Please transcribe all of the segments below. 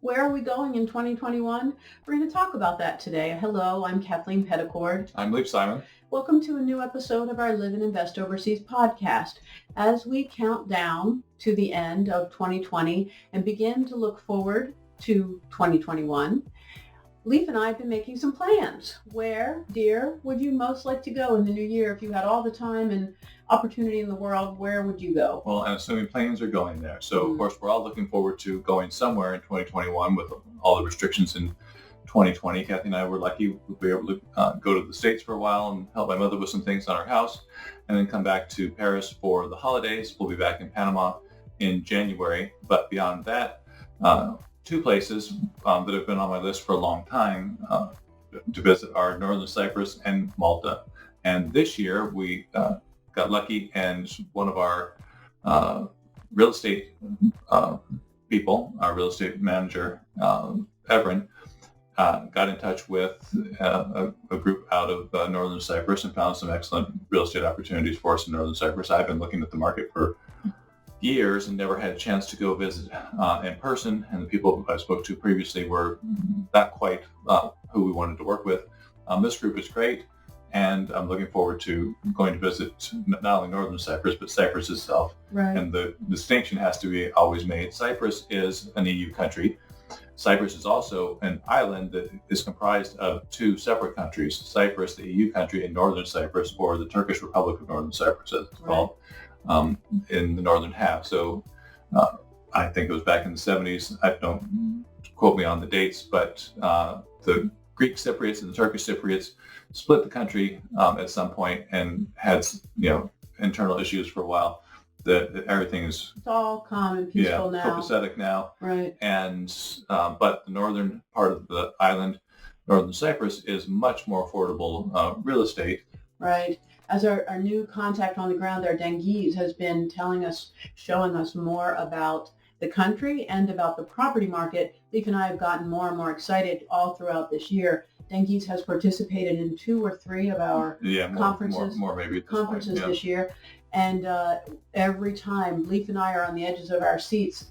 Where are we going in 2021? We're going to talk about that today. Hello, I'm Kathleen Petticord. I'm Leif Simon. Welcome to a new episode of our Live and Invest Overseas podcast. As we count down to the end of 2020 and begin to look forward to 2021, Leif and I have been making some plans. Where, dear, would you most like to go in the new year? If you had all the time and opportunity in the world, where would you go? Well, I'm assuming planes are going there. So, Of course, we're all looking forward to going somewhere in 2021 with all the restrictions in 2020. Kathy and I were lucky to be able to go to the States for a while and help my mother with some things on our house, and then come back to Paris for the holidays. We'll be back in Panama in January. But beyond that, two places that have been on my list for a long time to visit are Northern Cyprus and Malta. And this year we got lucky, and one of our real estate people, our real estate manager, Evren, got in touch with a group out of Northern Cyprus and found some excellent real estate opportunities for us in Northern Cyprus. I've been looking at the market for years and never had a chance to go visit in person, and the people I spoke to previously were not quite who we wanted to work with. This group is great, and I'm looking forward to going to visit not only Northern Cyprus, but Cyprus itself. Right. And the distinction has to be always made. Cyprus is an EU country. Cyprus is also an island that is comprised of two separate countries: Cyprus, the EU country, and Northern Cyprus, or the Turkish Republic of Northern Cyprus, as it's called, in the northern half. So I think it was back in the 70s. Don't quote me on the dates, but the Greek Cypriots and the Turkish Cypriots split the country at some point and had internal issues for a while. Everything is it's all calm and peaceful now. Copacetic now. Right. And but the northern part of the island, Northern Cyprus, is much more affordable real estate. Right. As our new contact on the ground there, Dengiz, has been showing us more about the country and about the property market, Leif and I have gotten more and more excited all throughout this year. Dengiz has participated in 2 or 3 of our conferences, more maybe conferences this year. And every time Leif and I are on the edges of our seats,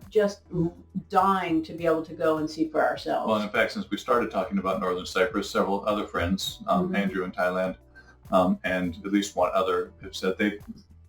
just dying to be able to go and see for ourselves. Well, and in fact, since we started talking about Northern Cyprus, several other friends, Andrew in Thailand, and at least one other, have said they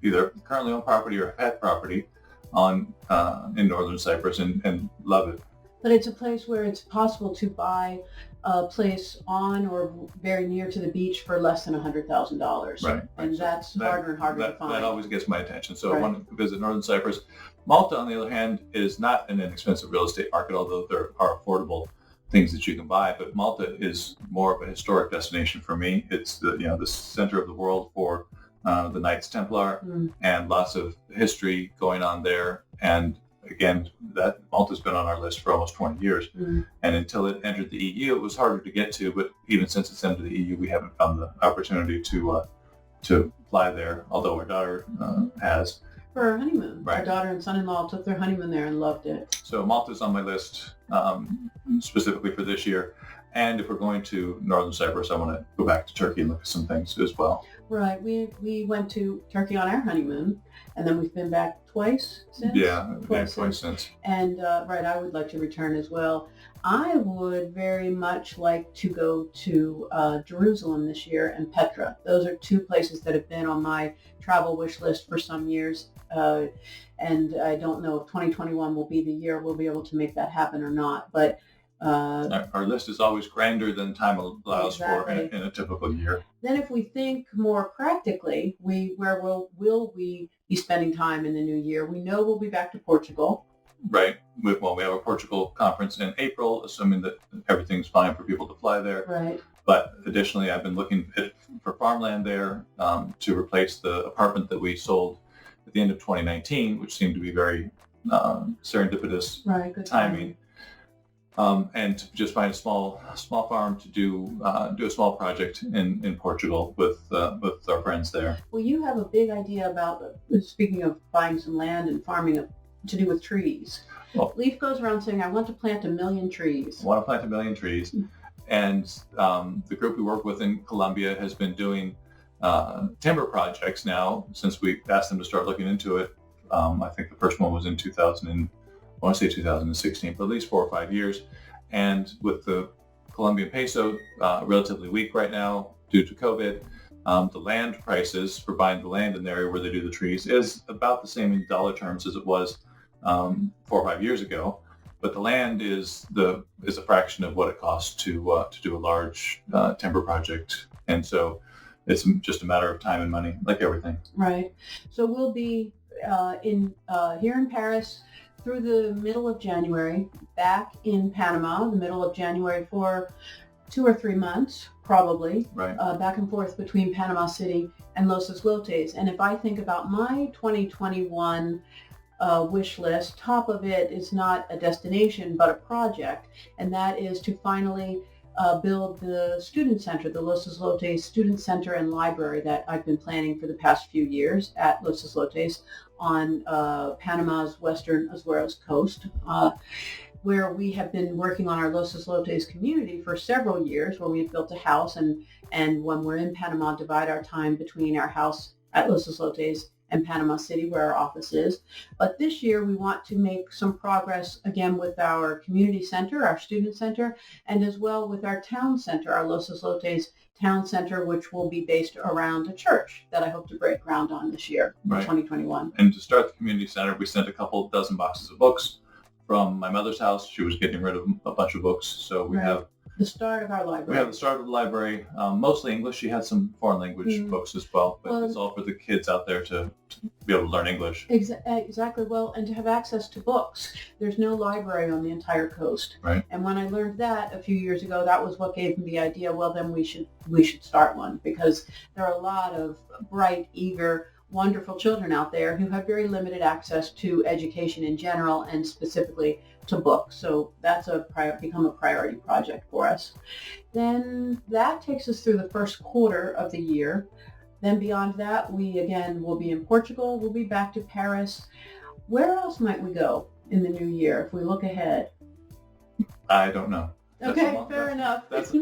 either currently own property or have had property in Northern Cyprus and love it. But it's a place where it's possible to buy a place on or very near to the beach for less than $100,000. Right. And that's harder and harder to find. That always gets my attention. So I want to visit Northern Cyprus. Malta, on the other hand, is not an inexpensive real estate market, although there are affordable things that you can buy. But Malta is more of a historic destination for me. It's the center of the world for the Knights Templar, and lots of history going on there. And again, that Malta's been on our list for almost 20 years. And until it entered the EU, it was harder to get to. But even since it's entered the EU, we haven't found the opportunity to fly there, although our daughter has. For her honeymoon. Right. Our daughter and son-in-law took their honeymoon there and loved it. So Malta's on my list specifically for this year. And if we're going to Northern Cyprus, I want to go back to Turkey and look at some things as well. Right. We went to Turkey on our honeymoon, and then we've been back twice since. Twice since. And I would like to return as well. I would very much like to go to Jerusalem this year and Petra. Those are 2 places that have been on my travel wish list for some years. And I don't know if 2021 will be the year we'll be able to make that happen or not. But our list is always grander than time allows for in a typical year. Then if we think more practically, where will we be spending time in the new year? We know we'll be back to Portugal. Right. We have a Portugal conference in April, assuming that everything's fine for people to fly there. Right. But additionally, I've been looking for farmland there to replace the apartment that we sold at the end of 2019, which seemed to be very serendipitous Good timing. And to just find a small farm to do a small project in Portugal with our friends there. Well, you have a big idea about, speaking of buying some land and farming, to do with trees. Well, Leif goes around saying, I want to plant 1 million trees. I want to plant 1 million trees. And the group we work with in Colombia has been doing timber projects now since we asked them to start looking into it. I think the first one was in 2000. I want to say 2016, but at least 4 or 5 years. And with the Colombian peso relatively weak right now due to COVID, the land prices for buying the land in the area where they do the trees is about the same in dollar terms as it was 4 or 5 years ago. But the land is a fraction of what it costs to do a large timber project, and so it's just a matter of time and money, like everything. Right. So we'll be here in Paris through the middle of January, back in Panama, the middle of January for 2 or 3 months, probably, Right. Back and forth between Panama City and Los Islotes. And if I think about my 2021 wish list, top of it is not a destination, but a project, and that is to finally build the student center, the Los Islotes Student Center and Library that I've been planning for the past few years at Los Islotes on Panama's western Azueros coast, where we have been working on our Los Islotes community for several years, where we've built a house and when we're in Panama, divide our time between our house at Los Islotes and Panama City, where our office is. But this year we want to make some progress again with our community center, our student center, and as well with our town center, our Los Islotes Town Center, which will be based around a church that I hope to break ground on this year, Right. 2021. And to start the community center, we sent a couple dozen boxes of books from my mother's house. She was getting rid of a bunch of books, so we Right. have The start of our we library. have the start of the library, mostly English. She had some foreign language books as well, but it's all for the kids out there to be able to learn English. Exactly. Well, and to have access to books. There's no library on the entire coast. Right. And when I learned that a few years ago, that was what gave me the idea. Well, then we should start one, because there are a lot of bright, eager, wonderful children out there who have very limited access to education in general and specifically to books. So that's become a priority project for us. Then that takes us through the first quarter of the year. Then beyond that, we again will be in Portugal. We'll be back to Paris. Where else might we go in the new year if we look ahead? I don't know. Okay, fair enough. That's a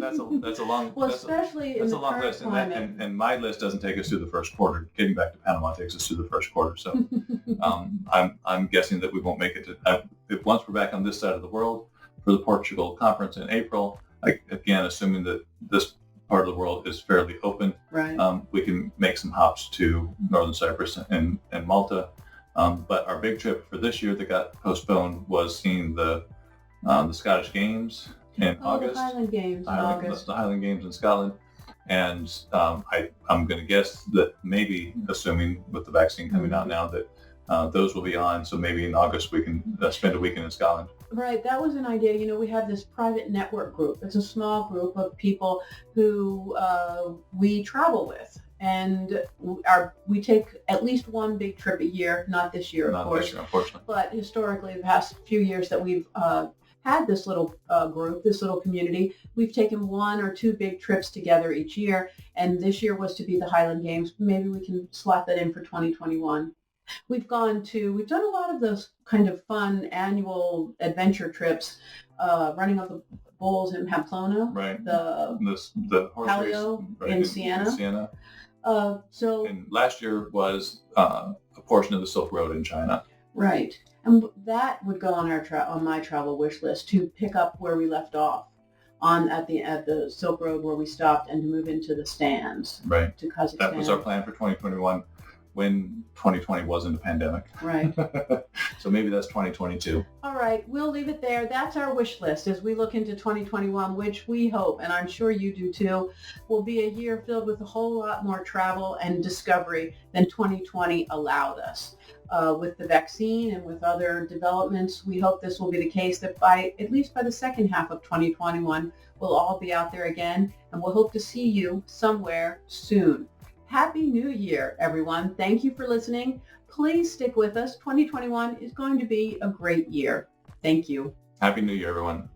long. Well, that's especially in That's the a long current list, climate. and my list doesn't take us through the first quarter. Getting back to Panama takes us through the first quarter. So I'm guessing that we won't make it to. Once we're back on this side of the world for the Portugal conference in April, again, assuming that this part of the world is fairly open, Right. we can make some hops to Northern Cyprus and Malta. But our big trip for this year that got postponed was seeing the Scottish Games in August. The Highland Games in August. The Highland Games in Scotland. And I'm going to guess that maybe, assuming with the vaccine coming out now, that those will be on. So maybe in August we can spend a weekend in Scotland. Right, that was an idea. You know, we have this private network group. It's a small group of people who we travel with. And we take at least one big trip a year, not this year, of Not course. this year, unfortunately. But historically, the past few years that we've had this little group, this little community, we've taken 1 or 2 big trips together each year. And this year was to be the Highland Games. Maybe we can slot that in for 2021. We've done a lot of those kind of fun annual adventure trips, running of the bulls in Pamplona, Right. the horse Palio race in Siena. So And last year was a portion of the Silk Road in China. right, and that would go on on my travel wish list, to pick up where we left off at the Silk Road where we stopped, and to move into the stands Right. to Kazakhstan. That was our plan for 2021 when 2020 wasn't a pandemic. Right. So maybe that's 2022. All right, we'll leave it there. That's our wish list as we look into 2021, which we hope, and I'm sure you do too, will be a year filled with a whole lot more travel and discovery than 2020 allowed us. With the vaccine and with other developments, we hope this will be the case, that at least by the second half of 2021, we'll all be out there again, and we'll hope to see you somewhere soon. Happy New Year, everyone. Thank you for listening. Please stick with us. 2021 is going to be a great year. Thank you. Happy New Year, everyone.